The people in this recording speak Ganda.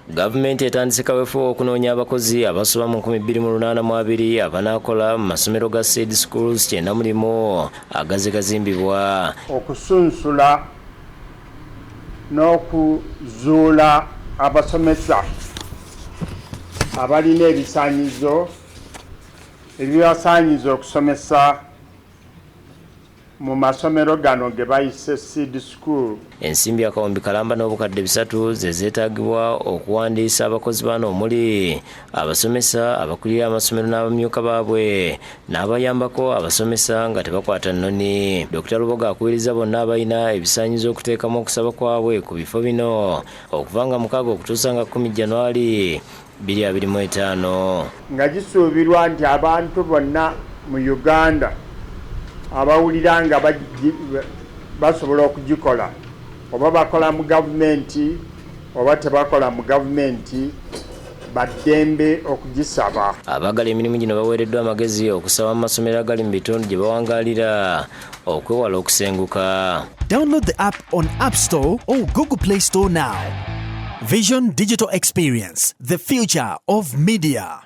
Gavumenti etandise kaweefube okunoonya abakozi abasoba mu 2082 abanaakola mu masomero ga Seed Schools 90 agazimbibwa. Okusunsula n'okuzuula abasomesa abalina ebisaanyizo ebibasaanyiza okusomesa mu masomero gano ge bayise Seed School. Ensimbi akawumbi kalamba n'obukadde 3 ze zeetaagibwa okuwandiisa abakozi bano omuli abasomesa, abakulira amasomero n'abamyuka baabwe n'abayambako abasomesa nga tebakwata nnoni. Dr. Luboga akubiriza bonna abalina ebisaanyizo okuteekamu okusaba kwabwe ku bifo bino okuva nga 6 okutuusa nga 10 January 2025. Nga gisuubirwa nti abantu bonna mu Uganda abawulira nga basobola okugikola, oba bakola mu gavumenti oba tebakola mu gavumenti, baddembe okugisaba. Abagala emirimu gino baweereddwa amagezi okusaba mu masomero agali mu bitundu gye bawangaalira okwewala okusenguka. Download the app on App Store or Google Play Store now. Vision Digital Experience, the future of media.